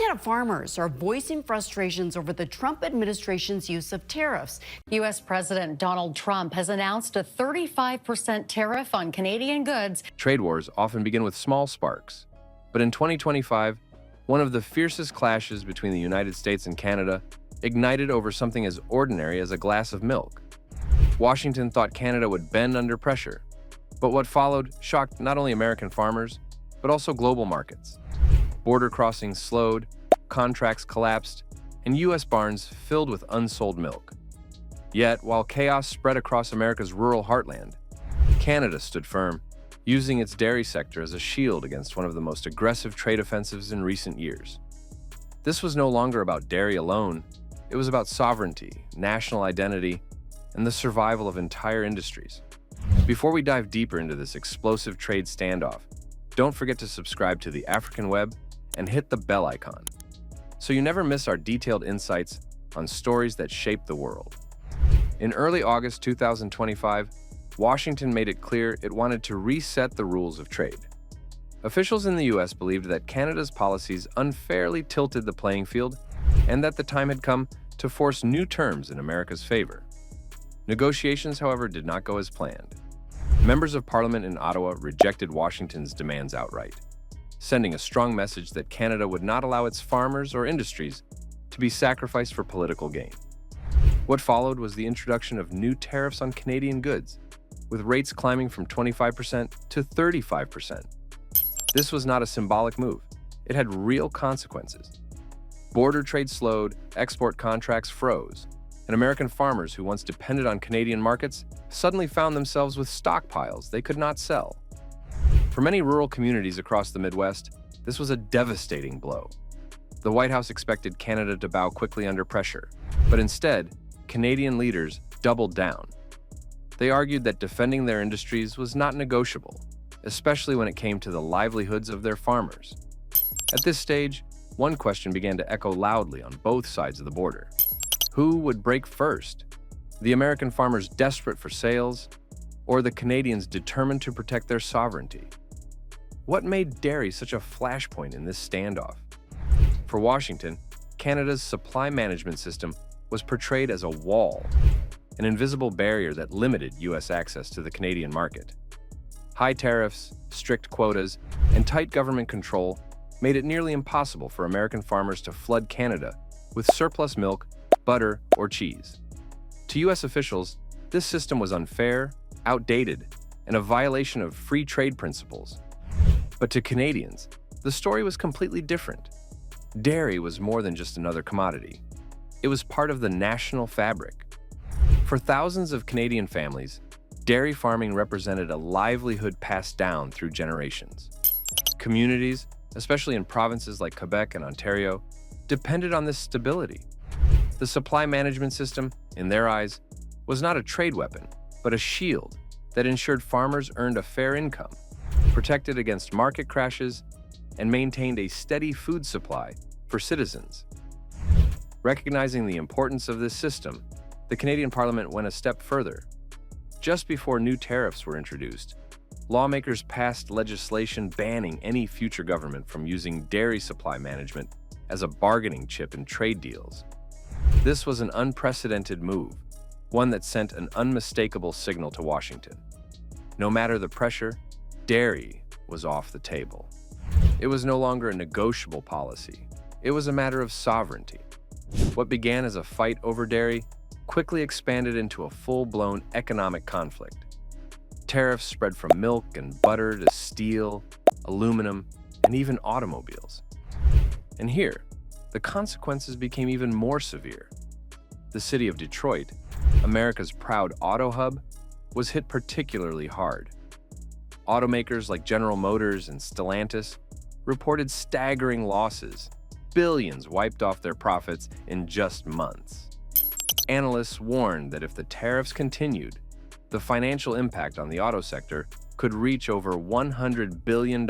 Montana farmers are voicing frustrations over the Trump administration's use of tariffs. U.S. President Donald Trump has announced a 35% tariff on Canadian goods. Trade wars often begin with small sparks, but in 2025, one of the fiercest clashes between the United States and Canada ignited over something as ordinary as a glass of milk. Washington thought Canada would bend under pressure, but what followed shocked not only American farmers, but also global markets. Border crossings slowed, contracts collapsed, and U.S. barns filled with unsold milk. Yet, while chaos spread across America's rural heartland, Canada stood firm, using its dairy sector as a shield against one of the most aggressive trade offensives in recent years. This was no longer about dairy alone. It was about sovereignty, national identity, and the survival of entire industries. Before we dive deeper into this explosive trade standoff, don't forget to subscribe to the African Web and hit the bell icon, so you never miss our detailed insights on stories that shape the world. In early August 2025, Washington made it clear it wanted to reset the rules of trade. Officials in the U.S. believed that Canada's policies unfairly tilted the playing field and that the time had come to force new terms in America's favor. Negotiations, however, did not go as planned. Members of Parliament in Ottawa rejected Washington's demands outright, sending a strong message that Canada would not allow its farmers or industries to be sacrificed for political gain. What followed was the introduction of new tariffs on Canadian goods, with rates climbing from 25% to 35%. This was not a symbolic move. It had real consequences. Border trade slowed, export contracts froze, and American farmers who once depended on Canadian markets suddenly found themselves with stockpiles they could not sell. For many rural communities across the Midwest, this was a devastating blow. The White House expected Canada to bow quickly under pressure, but instead, Canadian leaders doubled down. They argued that defending their industries was not negotiable, especially when it came to the livelihoods of their farmers. At this stage, one question began to echo loudly on both sides of the border. Who would break first? The American farmers desperate for sales, or the Canadians determined to protect their sovereignty? What made dairy such a flashpoint in this standoff? For Washington, Canada's supply management system was portrayed as a wall, an invisible barrier that limited U.S. access to the Canadian market. High tariffs, strict quotas, and tight government control made it nearly impossible for American farmers to flood Canada with surplus milk, butter, or cheese. To U.S. officials, this system was unfair, outdated, and a violation of free trade principles. But to Canadians, the story was completely different. Dairy was more than just another commodity. It was part of the national fabric. For thousands of Canadian families, dairy farming represented a livelihood passed down through generations. Communities, especially in provinces like Quebec and Ontario, depended on this stability. The supply management system, in their eyes, was not a trade weapon, but a shield that ensured farmers earned a fair income, protected against market crashes, and maintained a steady food supply for citizens. Recognizing the importance of this system, the Canadian Parliament went a step further. Just before new tariffs were introduced, lawmakers passed legislation banning any future government from using dairy supply management as a bargaining chip in trade deals. This was an unprecedented move, one that sent an unmistakable signal to Washington. No matter the pressure, dairy was off the table. It was no longer a negotiable policy. It was a matter of sovereignty. What began as a fight over dairy quickly expanded into a full-blown economic conflict. Tariffs spread from milk and butter to steel, aluminum, and even automobiles. And here, the consequences became even more severe. The city of Detroit, America's proud auto hub, was hit particularly hard. Automakers like General Motors and Stellantis reported staggering losses. Billions wiped off their profits in just months. Analysts warned that if the tariffs continued, the financial impact on the auto sector could reach over $100 billion.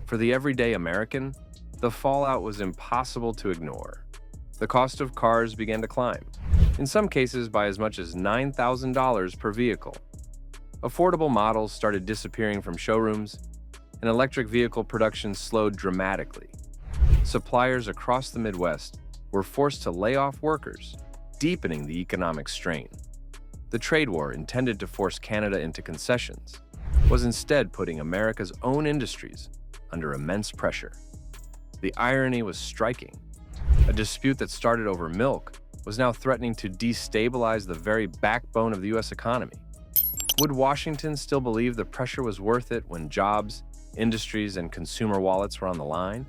For the everyday American, the fallout was impossible to ignore. The cost of cars began to climb, in some cases by as much as $9,000 per vehicle. Affordable models started disappearing from showrooms, and electric vehicle production slowed dramatically. Suppliers across the Midwest were forced to lay off workers, deepening the economic strain. The trade war, intended to force Canada into concessions, was instead putting America's own industries under immense pressure. The irony was striking. A dispute that started over milk was now threatening to destabilize the very backbone of the U.S. economy. Would Washington still believe the pressure was worth it when jobs, industries, and consumer wallets were on the line?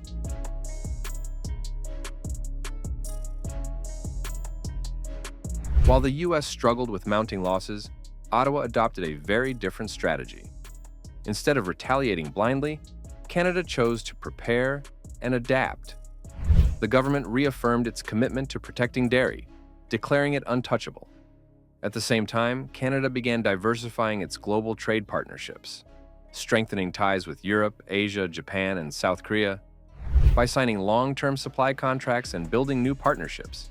While the U.S. struggled with mounting losses, Ottawa adopted a very different strategy. Instead of retaliating blindly, Canada chose to prepare and adapt. The government reaffirmed its commitment to protecting dairy, declaring it untouchable. At the same time, Canada began diversifying its global trade partnerships, strengthening ties with Europe, Asia, Japan, and South Korea. By signing long-term supply contracts and building new partnerships,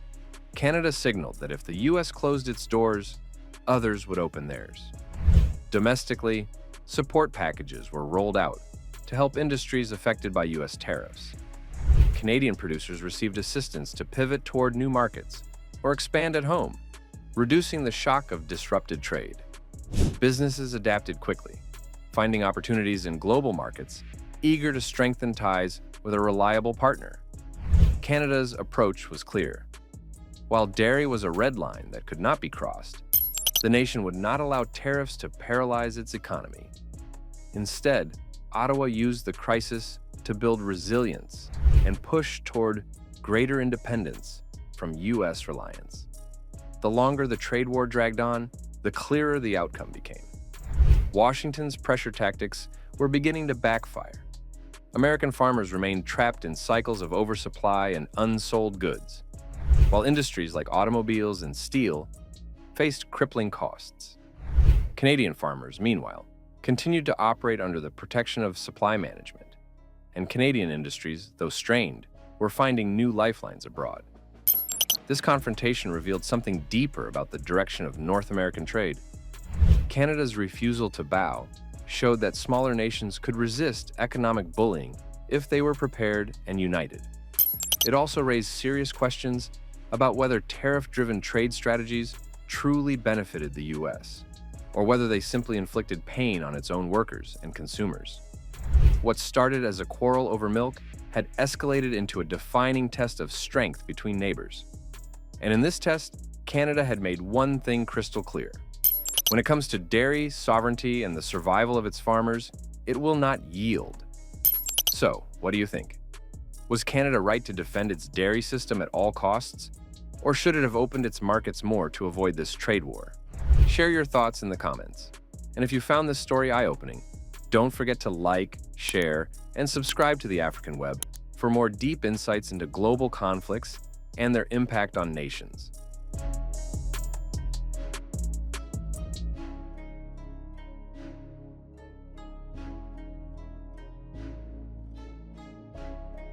Canada signaled that if the U.S. closed its doors, others would open theirs. Domestically, support packages were rolled out to help industries affected by U.S. tariffs. Canadian producers received assistance to pivot toward new markets or expand at home, reducing the shock of disrupted trade. Businesses adapted quickly, finding opportunities in global markets, eager to strengthen ties with a reliable partner. Canada's approach was clear. While dairy was a red line that could not be crossed, the nation would not allow tariffs to paralyze its economy. Instead, Ottawa used the crisis to build resilience and push toward greater independence from U.S. reliance. The longer the trade war dragged on, the clearer the outcome became. Washington's pressure tactics were beginning to backfire. American farmers remained trapped in cycles of oversupply and unsold goods, while industries like automobiles and steel faced crippling costs. Canadian farmers, meanwhile, continued to operate under the protection of supply management, and Canadian industries, though strained, were finding new lifelines abroad. This confrontation revealed something deeper about the direction of North American trade. Canada's refusal to bow showed that smaller nations could resist economic bullying if they were prepared and united. It also raised serious questions about whether tariff-driven trade strategies truly benefited the U.S., or whether they simply inflicted pain on its own workers and consumers. What started as a quarrel over milk had escalated into a defining test of strength between neighbors. And in this test, Canada had made one thing crystal clear. When it comes to dairy, sovereignty, and the survival of its farmers, it will not yield. So, what do you think? Was Canada right to defend its dairy system at all costs? Or should it have opened its markets more to avoid this trade war? Share your thoughts in the comments. And if you found this story eye-opening, don't forget to like, share, and subscribe to the African Web for more deep insights into global conflicts and their impact on nations.